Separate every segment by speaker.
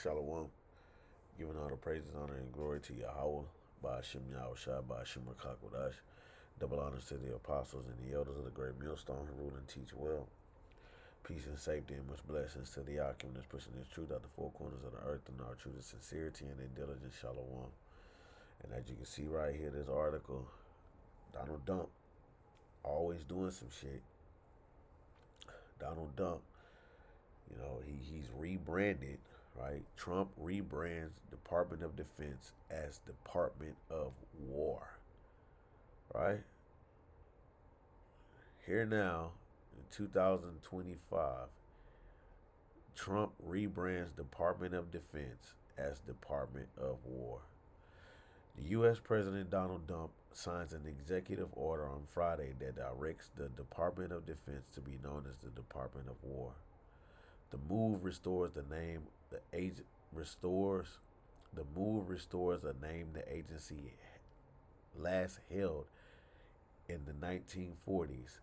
Speaker 1: Shalom. Giving all the praises, honor, and glory to Yahweh, by Hashem Yahushua, by Hashem Rakakwadash. Double honors to the apostles and the elders of the great millstone who rule and teach well. Peace and safety and much blessings to the Akim that's pushing this truth out the four corners of the earth and our truth of sincerity and in diligence. Shalom. And as you can see right here, this article, Donald Trump always doing some shit. Donald Trump, he's rebranded, right? Trump rebrands Department of Defense as Department of War, right? Here now, in 2025, Trump rebrands Department of Defense as Department of War. The U.S. President Donald Trump signs an executive order on Friday that directs the Department of Defense to be known as the Department of War. The move restores the name a name the agency last held in the 1940s,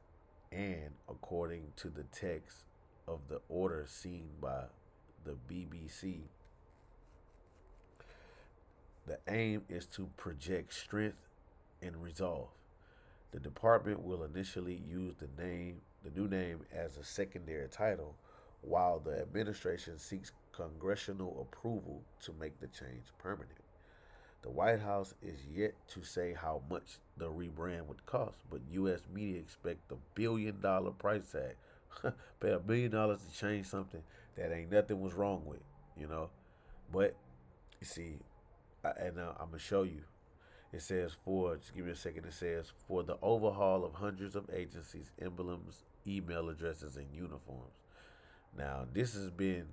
Speaker 1: and according to the text of the order seen by the BBC, the aim is to project strength and resolve. The department will initially use the new name as a secondary title, while the administration seeks congressional approval to make the change permanent. The White House is yet to say how much the rebrand would cost, but U.S. media expect the $1 billion price tag. Pay $1 billion to change something that ain't nothing was wrong with, you know. But you see, I'm gonna show you. It says just give me a second. It says for the overhaul of hundreds of agencies, emblems, email addresses, and uniforms. Now this has been,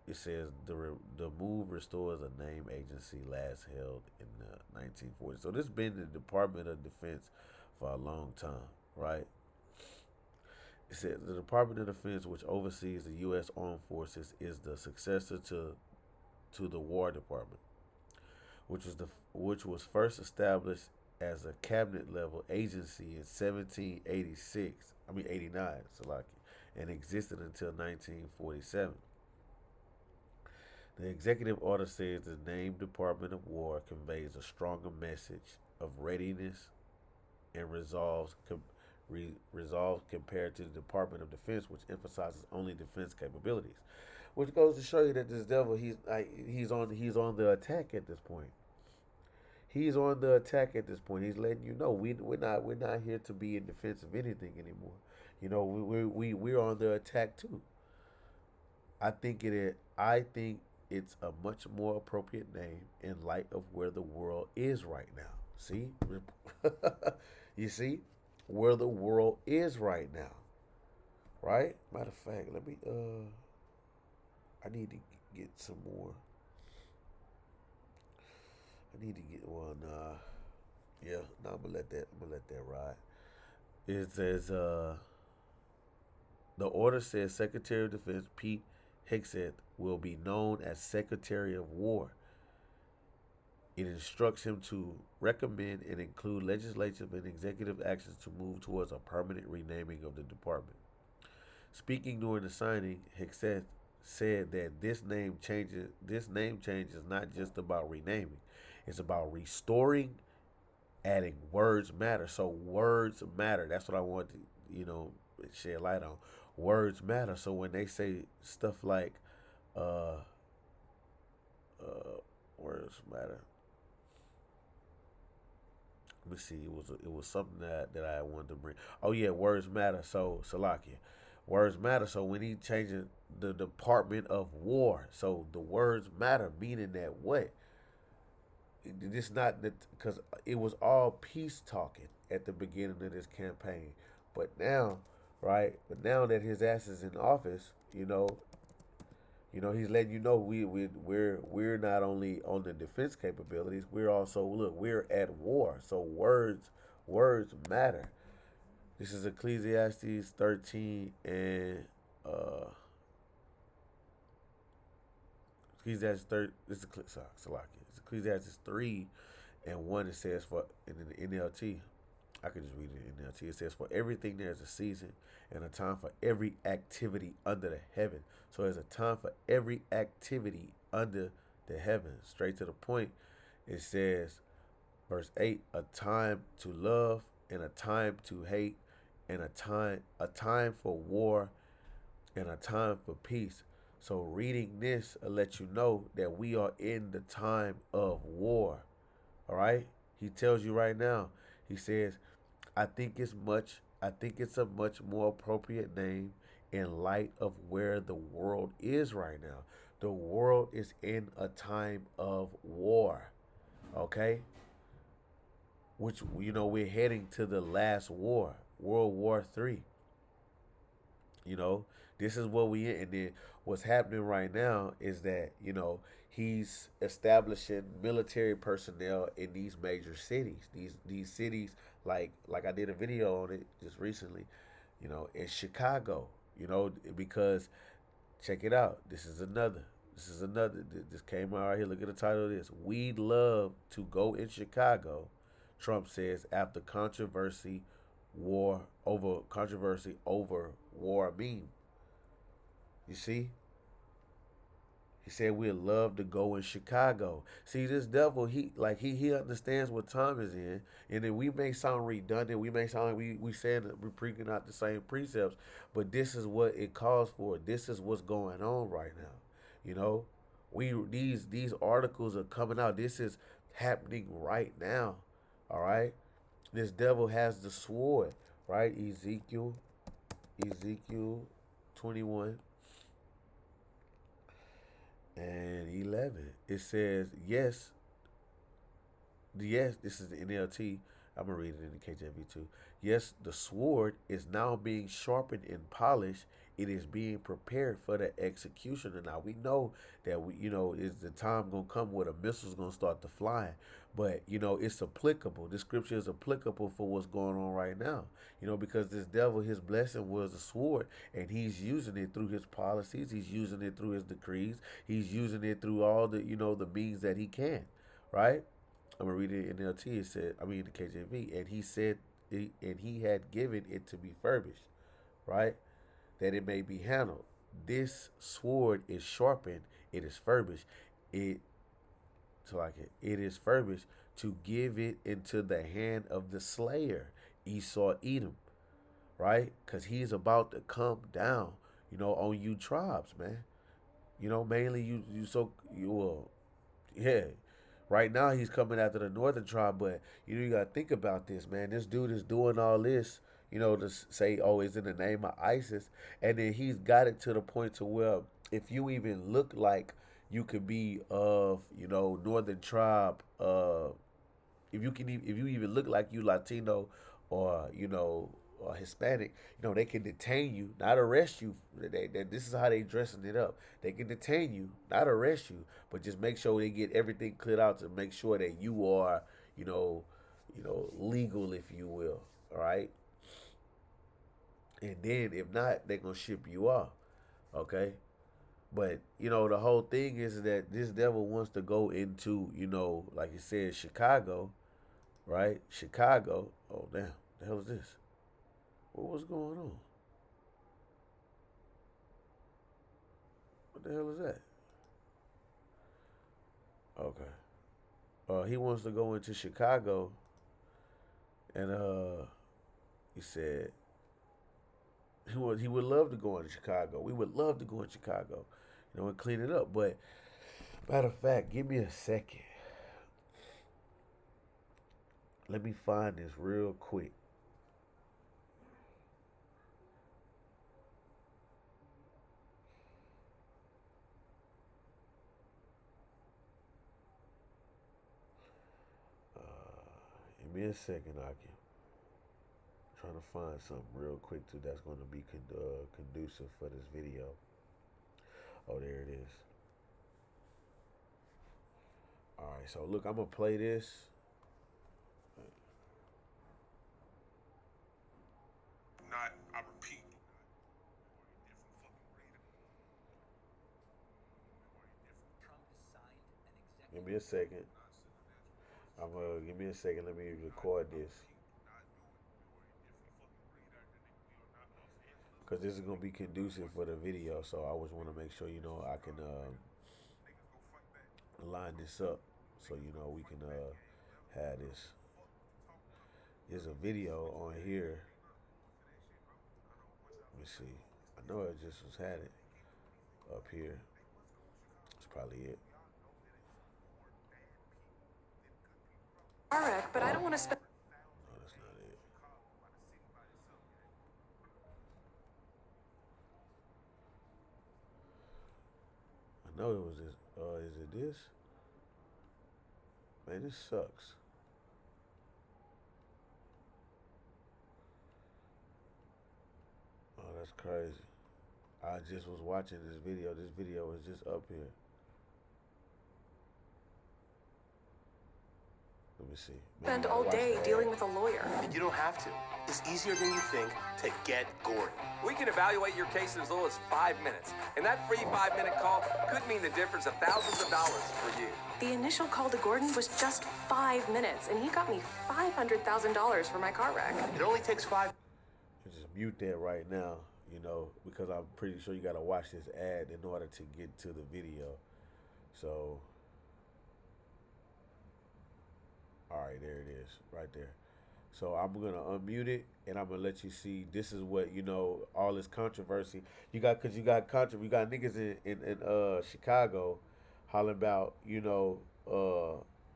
Speaker 1: it says the move restores a name agency last held in the 1940s. So this has been the Department of Defense for a long time, right? It says the Department of Defense, which oversees the U.S. Armed Forces, is the successor to the War Department, which was first established as a cabinet level agency in 89, Salaki, and existed until 1947. The executive order says the name Department of War conveys a stronger message of readiness and resolve compared to the Department of Defense, which emphasizes only defense capabilities. Which goes to show you that this devil, he's on the attack at this point. He's on the attack at this point. He's letting you know we're not here to be in defense of anything anymore. We're on the attack too. I think it's a much more appropriate name in light of where the world is right now. See? You see? Where the world is right now. Right? Matter of fact, I need to get some more. I need to get one. Yeah, no, I'm gonna let that ride. It says the order says Secretary of Defense Pete Hegseth will be known as Secretary of War. It instructs him to recommend and include legislative and executive actions to move towards a permanent renaming of the department. Speaking during the signing, Hegseth said that this name change is not just about renaming. It's about restoring, adding words matter. So words matter. That's what I want to, shed light on. Words matter. So when they say stuff like words matter. Let me see. It was something that I wanted to bring. Oh yeah, words matter. So Salakia, words matter. So when he changing the Department of War, so the words matter, meaning that what? It's not that because it was all peace talking at the beginning of this campaign, but now, right? But now that his ass is in office, he's letting you know we're not only on the defense capabilities, we're at war. So words matter. This is Ecclesiastes 13 and Ecclesiastes 30. This is Salaki. It's Ecclesiastes 3 and 1. It says for in the NLT. I could just read it in NLT. It says, "For everything there's a season and a time for every activity under the heaven." So there's a time for every activity under the heaven. Straight to the point, it says, verse 8, a time to love and a time to hate, and a time for war and a time for peace. So reading this will let you know that we are in the time of war. All right? He tells you right now. He says, I think it's a much more appropriate name in light of where the world is right now. The world is in a time of war. Okay? Which we're heading to the last war, World War III. You know, this is what we in. And then what's happening right now is that he's establishing military personnel in these major cities. These cities, like I did a video on it just recently. In Chicago. Because check it out. This is another. This is another. This came out right here. Look at the title of this. We'd love to go in Chicago. Trump says after controversy over war meme. You see, he said we'd love to go in Chicago. See, this devil, he understands what time is in, and then we may sound redundant. We may sound like we saying that we're preaching out the same precepts, but this is what it calls for. This is what's going on right now. You know, these articles are coming out. This is happening right now. All right, this devil has the sword, right? Ezekiel 21 and 11. It says, yes, this is the NLT. I'm going to read it in the KJV too. Yes, the sword is now being sharpened and polished. It is being prepared for the execution. And now we know that is the time going to come where the missiles going to start to fly. But, it's applicable. This scripture is applicable for what's going on right now. Because this devil, his blessing was a sword, and he's using it through his policies. He's using it through his decrees. He's using it through all the means that he can, right? I'm gonna read it in NLT. It said, the KJV, and he said, and he had given it to be furbished, right? That it may be handled. This sword is sharpened. It is furbished. It it is furbished to give it into the hand of the slayer, Esau Edom, right? Because he's about to come down, on you tribes, man. Mainly you will, yeah. Right now he's coming after the northern tribe, but you gotta think about this, man. This dude is doing all this, to say, oh, it's in the name of ISIS, and then he's got it to the point to where if you even look like you could be of, northern tribe, if you even look like you Latino or or Hispanic, they can detain you, not arrest you. This is how they dressing it up. They can detain you, not arrest you, but just make sure they get everything cleared out to make sure that you are, legal, if you will. All right. And then if not, they're gonna ship you off. Okay. But the whole thing is that this devil wants to go into, like you said, Chicago, right? Chicago. Oh damn, the hell is this? What was going on? What the hell is that? Okay. He wants to go into Chicago, and he said he would love to go into Chicago. We would love to go in Chicago, and clean it up. But matter of fact, give me a second. Let me find this real quick. Give me a second, Aki. Trying to find something real quick too that's going to be conducive for this video. Oh, there it is. All right, so look, I'm gonna play this. Not, I repeat. Give me a second. Give me a second. Let me record this. because this is gonna be conducive for the video. So I always want to make sure I can line this up so we can have this. There's a video on here. Let me see. I know it just was had it up here. That's probably it.
Speaker 2: But I don't want to spend.
Speaker 1: No, that's not it. I know it was this. Is it this? Man, this sucks. Oh, that's crazy. I just was watching this video. This video is just up here. Let me see.
Speaker 2: Spend all day dealing with a lawyer.
Speaker 3: You don't have to. It's easier than you think to get Gordon.
Speaker 4: We can evaluate your case in as little as 5 minutes. And that free 5-minute call could mean the difference of thousands of dollars for you.
Speaker 2: The initial call to Gordon was just 5 minutes, and he got me $500,000 for my car wreck.
Speaker 3: It only takes 5.
Speaker 1: Just mute that right now, because I'm pretty sure you got to watch this ad in order to get to the video. So, all right, there it is, right there. So I'm going to unmute it, and I'm going to let you see this is what, all this controversy. You got niggas in Chicago hollering about,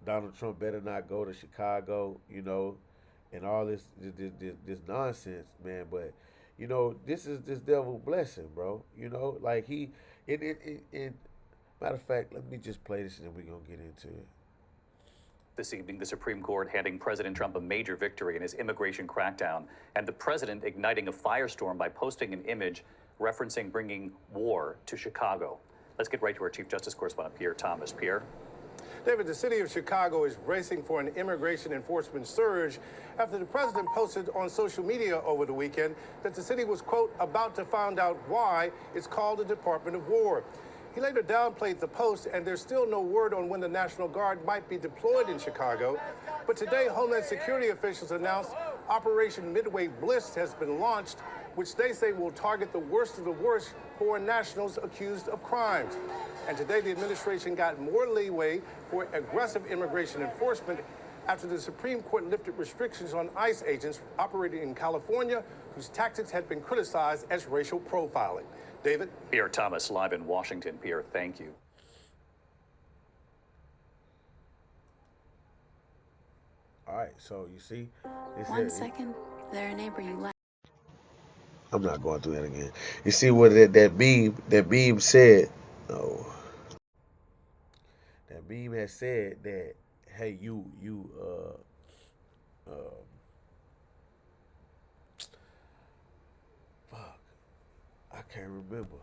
Speaker 1: Donald Trump better not go to Chicago, and all this nonsense, man. But, this is this devil blessing, bro. Like matter of fact, let me just play this and then we're going to get into it.
Speaker 5: This evening, the Supreme Court handing President Trump a major victory in his immigration crackdown, and the president igniting a firestorm by posting an image referencing bringing war to Chicago. Let's get right to our Chief Justice correspondent, Pierre Thomas. Pierre?
Speaker 6: David, the city of Chicago is bracing for an immigration enforcement surge after the president posted on social media over the weekend that the city was, quote, about to find out why it's called the Department of War. He later downplayed the post, and there's still no word on when the National Guard might be deployed in Chicago. But today, Homeland Security officials announced Operation Midway Bliss has been launched, which they say will target the worst of the worst foreign nationals accused of crimes. And today, the administration got more leeway for aggressive immigration enforcement after the Supreme Court lifted restrictions on ICE agents operating in California, whose tactics had been criticized as racial profiling. David?
Speaker 5: Pierre Thomas, live in Washington. Pierre, thank you.
Speaker 1: All right, so you see,
Speaker 7: One second, they're a neighbor you like.
Speaker 1: I'm not going through that again. You see what that meme said? No, that meme has said that, hey, fuck, I can't remember.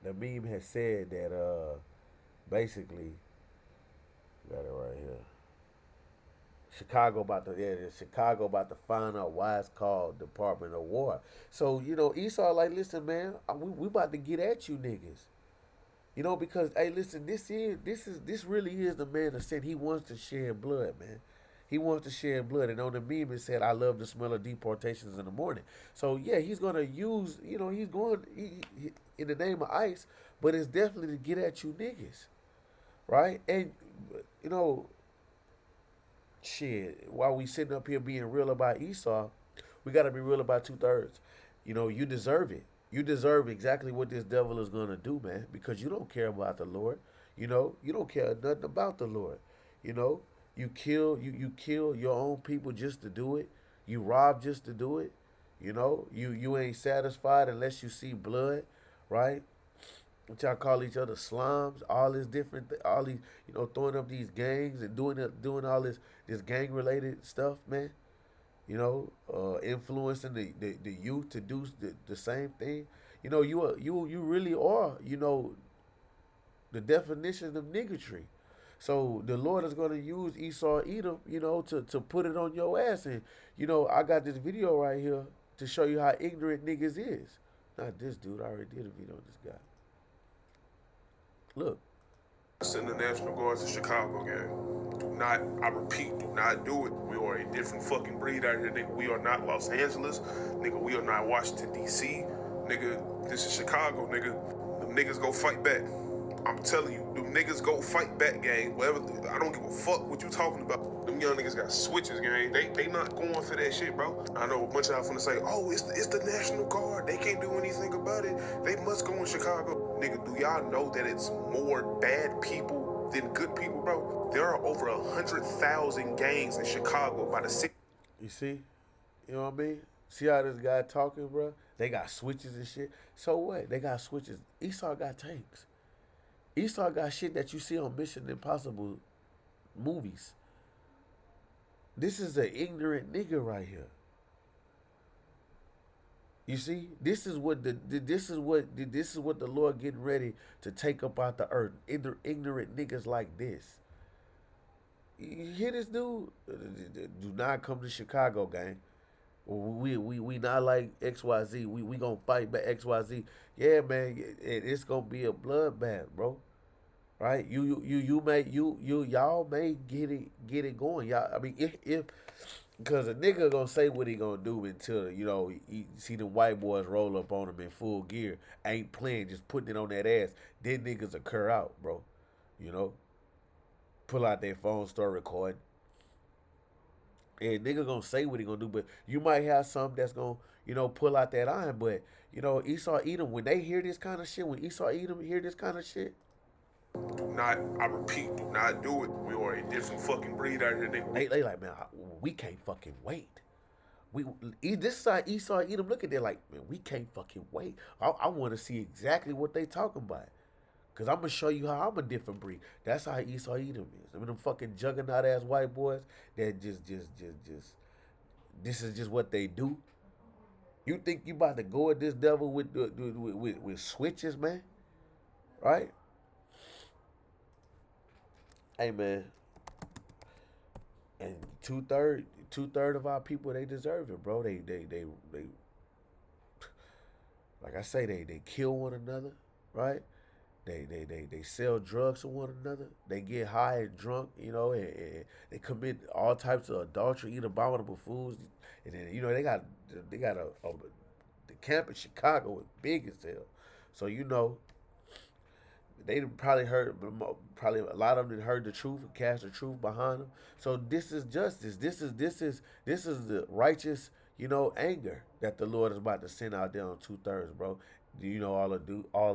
Speaker 1: The meme has said that basically, got it right here. Chicago about to find out why it's called Department of War. So, Esau like, listen, man, we about to get at you niggas. Because, hey, listen, this really is the man that said he wants to shed blood, man. He wants to shed blood. And on the meme it said, I love the smell of deportations in the morning. So, yeah, he's going to use, he's going in the name of ICE, but it's definitely to get at you niggas. Right? And, shit, while we sitting up here being real about Esau, we got to be real about 2/3. You deserve it. You deserve exactly what this devil is going to do, man, because you don't care about the Lord. You don't care nothing about the Lord. You kill your own people just to do it. You rob just to do it. You ain't satisfied unless you see blood, right? What y'all call each other slums, all this different, all these, throwing up these gangs and doing all this gang related stuff, man. Influencing the youth to do the same thing. You really are, the definition of niggatry. So the Lord is going to use Esau Edom, to put it on your ass. And, I got this video right here to show you how ignorant niggas is. Not this dude. I already did a video on this guy. Look.
Speaker 8: Send the National Guards to Chicago, gang. Do not, I repeat, do not do it. We are a different fucking breed out here, nigga. We are not Los Angeles. Nigga, we are not Washington, D.C. Nigga, this is Chicago, nigga. Them niggas go fight back. I'm telling you, them niggas go fight back, gang. Whatever, I don't give a fuck what you talking about. Them young niggas got switches, gang. They not going for that shit, bro. I know a bunch of y'all finna say, oh, it's the National Guard. They can't do anything about it. They must go in Chicago. Nigga, do y'all know that it's more bad people than good people, bro? There are over 100,000 gangs in Chicago by the city.
Speaker 1: You see? You know what I mean? See how this guy talking, bro? They got switches and shit. So what? They got switches. Esau got tanks. Esau got shit that you see on Mission Impossible movies. This is an ignorant nigga right here. You see, this is what the Lord getting ready to take up out the earth. Ignorant niggas like this. You hear this dude? Do not come to Chicago, gang. We not like XYZ. We gonna fight back XYZ. Yeah, man, it's gonna be a bloodbath, bro. Right? Y'all may get it going. Y'all, I mean, if because a nigga gonna say what he gonna do until, you know, he see the white boys roll up on him in full gear, ain't playing, just putting it on that ass. Then niggas occur out, bro. You know, pull out their phone, start recording. And nigga gonna say what he gonna do, but you might have some that's gonna, you know, pull out that iron. But, you know, Esau Edom, when they hear this kind of shit, when Esau Edom hear this kind of shit,
Speaker 8: do not, I repeat, do not do it. We are a different fucking breed out here, nigga.
Speaker 1: they like, man, we can't fucking wait. This side, Esau Edom, look at that like, man, we can't fucking wait. I want to see exactly what they talking about. Because I'm going to show you how I'm a different breed. That's how Esau Edom is. I mean, them fucking juggernaut-ass white boys that just, this is just what they do. You think you about to go at this devil with switches, man? Right? Hey, man. And two-thirds of our people, they deserve it, bro. They like I say, they kill one another, right? They sell drugs to one another. They get high and drunk, you know, and they commit all types of adultery, eat abominable foods, and then, you know, they got the camp in Chicago is big as hell. So, you know, they probably a lot of them heard the truth and cast the truth behind them. So this is justice. This is the righteous, you know, anger that the Lord is about to send out there on 2/3, bro. Do you know all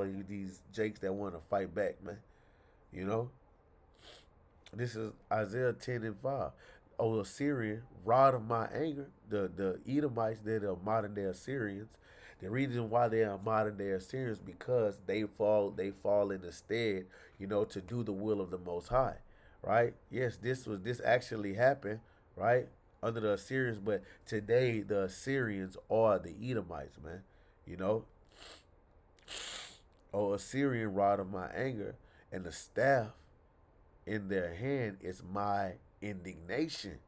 Speaker 1: of these jakes that want to fight back, man? You know? This is Isaiah 10:5. O Assyrian, rod of my anger. The Edomites, they're the modern day Assyrians. The reason why they are modern day Assyrians because they fall in the stead, you know, to do the will of the Most High, right? Yes, this actually happened, right, under the Assyrians, but today the Assyrians are the Edomites, man. You know, O Assyrian, rod of my anger, and the staff in their hand is my indignation.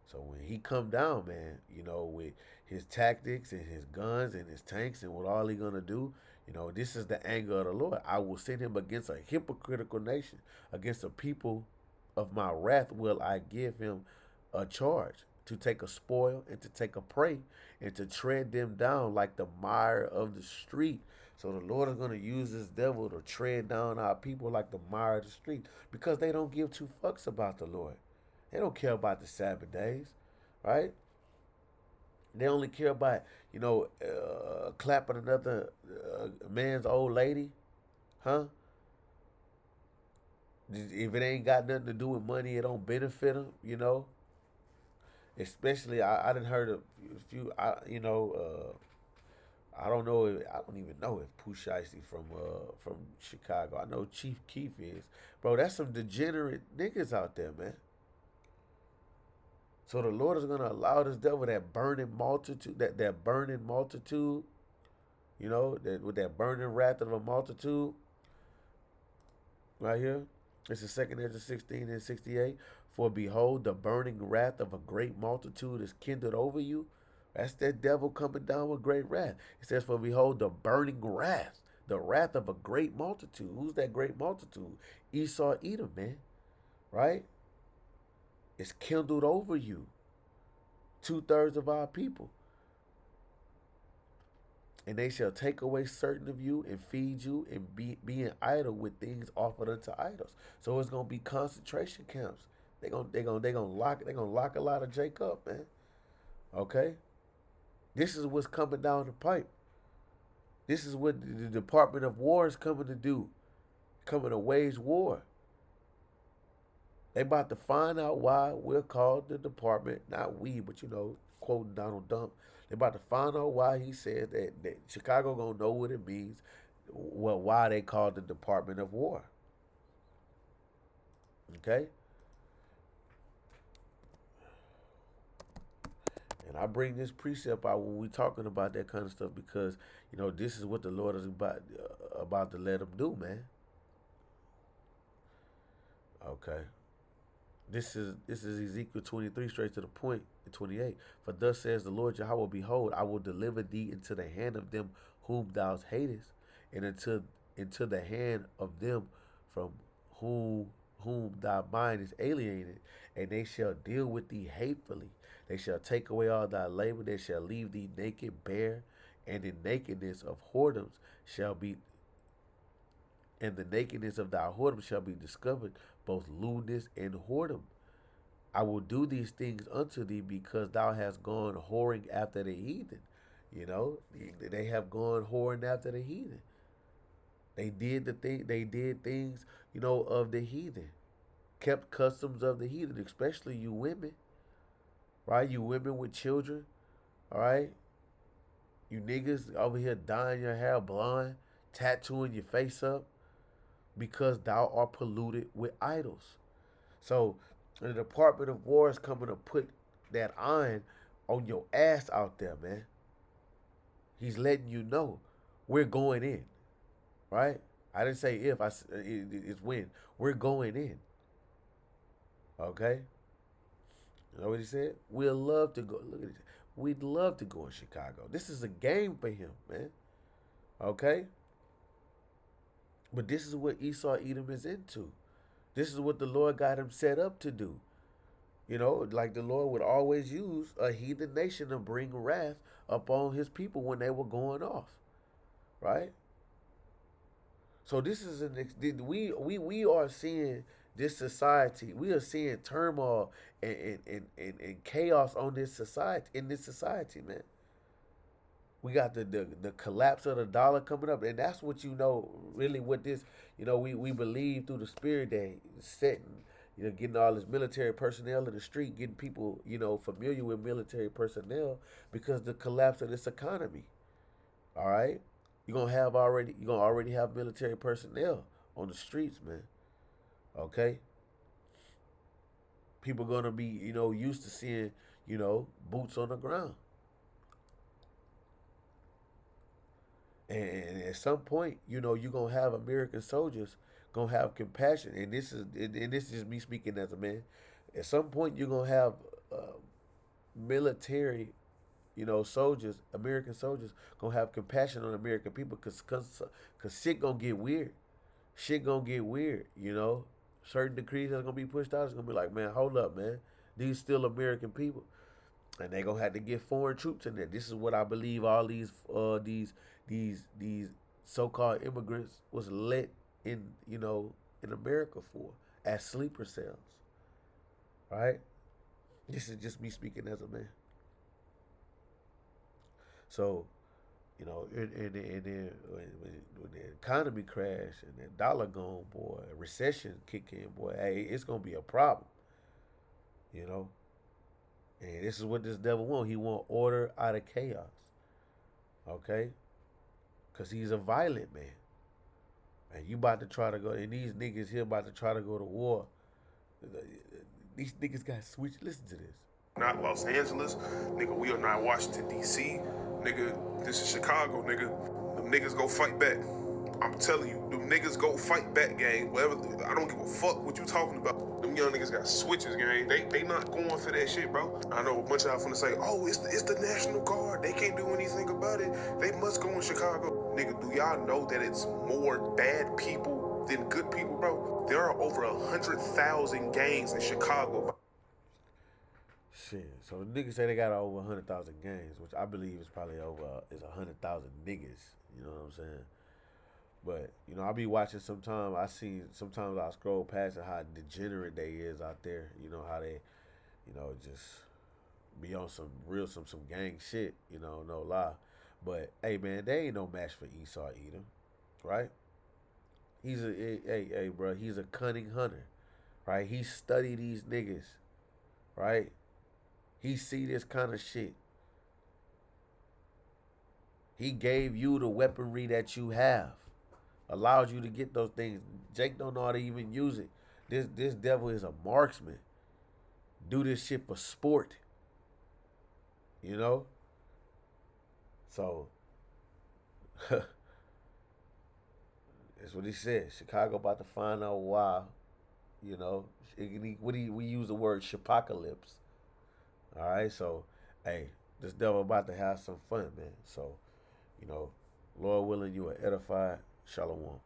Speaker 1: So when he come down, man, you know, with his tactics and his guns and his tanks and what all he gonna do, you know, this is the anger of the Lord. I will send him against a hypocritical nation, against a people of my wrath will I give him a charge to take a spoil and to take a prey and to tread them down like the mire of the street. So the Lord is going to use this devil to tread down our people like the mire of the street because they don't give two fucks about the Lord. They don't care about the Sabbath days, right? They only care about, you know, clapping another man's old lady, huh? If it ain't got nothing to do with money, it don't benefit them, you know. Especially, I done heard a few, you know, I don't even know if Pooh Shiesty from Chicago. I know Chief Keef is. Bro, that's some degenerate niggas out there, man. So the Lord is going to allow this devil, that burning multitude, that burning multitude, you know, with that burning wrath of a multitude, right here. It's the 2nd Ezra 16 and 68. For behold, the burning wrath of a great multitude is kindled over you. That's that devil coming down with great wrath. It says, for behold, the burning wrath. the wrath of a great multitude. Who's that great multitude? Esau, Edom, man. Right? It's kindled over you. 2/3 of our people. And they shall take away certain of you and feed you and being idle with things offered unto idols. So it's gonna be concentration camps. They gonna lock a lot of Jake up, man. Okay? This is what's coming down the pipe. This is what the Department of War is coming to do. Coming to wage war. They about to find out why we're called the department, not we, but quoting Donald Trump. They about to find out why he said that Chicago gonna know what it means, why they called the Department of War. Okay? And I bring this precept out when we're talking about that kind of stuff because, this is what the Lord is about to let them do, man. Okay. This is Ezekiel 23, straight to the point, 28. For thus says the Lord Yahweh, behold, I will deliver thee into the hand of them whom thou hatest, and into the hand of them from whom thy mind is alienated, and they shall deal with thee hatefully. They shall take away all thy labor, they shall leave thee naked, bare, and in nakedness of whoredoms shall be, and the nakedness of thy whoredom shall be discovered, both lewdness and whoredom. I will do these things unto thee because thou hast gone whoring after the heathen. They have gone whoring after the heathen. They did things, of the heathen. Kept customs of the heathen, especially you women. Right? You women with children. All right? You niggas over here dyeing your hair blonde, tattooing your face up, because thou art polluted with idols. So the Department of War is coming to put that iron on your ass out there, man. He's letting you know we're going in, right? I didn't say if, it's when. We're going in, okay? You know what he said? We'd love to go. Look at this. We'd love to go in Chicago. This is a game for him, man, okay? But this is what Esau Edom is into. This is what the Lord got him set up to do. Like the Lord would always use a heathen nation to bring wrath upon his people when they were going off. Right? So this is we are seeing this society. We are seeing turmoil and chaos on in this society, man. We got the collapse of the dollar coming up, and that's what really what this, we believe through the Spirit that setting, getting all this military personnel in the street, getting people, familiar with military personnel because the collapse of this economy. All right, you're gonna already have military personnel on the streets, man. Okay, people gonna be, used to seeing, boots on the ground. And at some point, you're gonna have American soldiers gonna have compassion, and this is just me speaking as a man. At some point, you're gonna have military, soldiers, American soldiers, gonna have compassion on American people, cause shit gonna get weird. Shit gonna get weird. Certain decrees that's gonna be pushed out. It's gonna be like, man, hold up, man. These still American people, and they gonna have to get foreign troops in there. This is what I believe all these so-called immigrants was let in, in America for, as sleeper cells. Right? This is just me speaking as a man. So, and then when the economy crash and the dollar gone, boy, a recession kick in, boy, hey, it's gonna be a problem. And this is what this devil want. He want order out of chaos. Okay? Because he's a violent man. And you about to try to go, and these niggas here about to try to go to war. These niggas got switched. Listen to this.
Speaker 8: Not Los Angeles. Nigga, we are not Washington, D.C. Nigga, this is Chicago, nigga. Them niggas go fight back. I'm telling you, them niggas go fight back, gang. Whatever, I don't give a fuck what you talking about. Them young niggas got switches, gang. They not going for that shit, bro. I know a bunch of y'all finna say, oh, it's the National Guard. They can't do anything about it. They must go in Chicago. Nigga, do y'all know that it's more bad people than good people, bro? There are over 100,000 gangs in Chicago.
Speaker 1: Shit. So the niggas say they got over 100,000 gangs, which I believe is probably over is 100,000 niggas. You know what I'm saying? But you know, I be watching sometimes. Sometimes I scroll past it how degenerate they is out there. You know how they, you know, just be on some gang shit. You know, no lie. But hey, man, they ain't no match for Esau Edom, right? Hey, bro, he's a cunning hunter, right? He study these niggas, right? He see this kind of shit. He gave you the weaponry that you have, allowed you to get those things. Jake don't know how to even use it. This devil is a marksman. Do this shit for sport. You know? So, that's what he said. Chicago about to find out why, you know. We use the word shapocalypse. All right, so, hey, this devil about to have some fun, man. So, you know, Lord willing, you are edified. Shalom.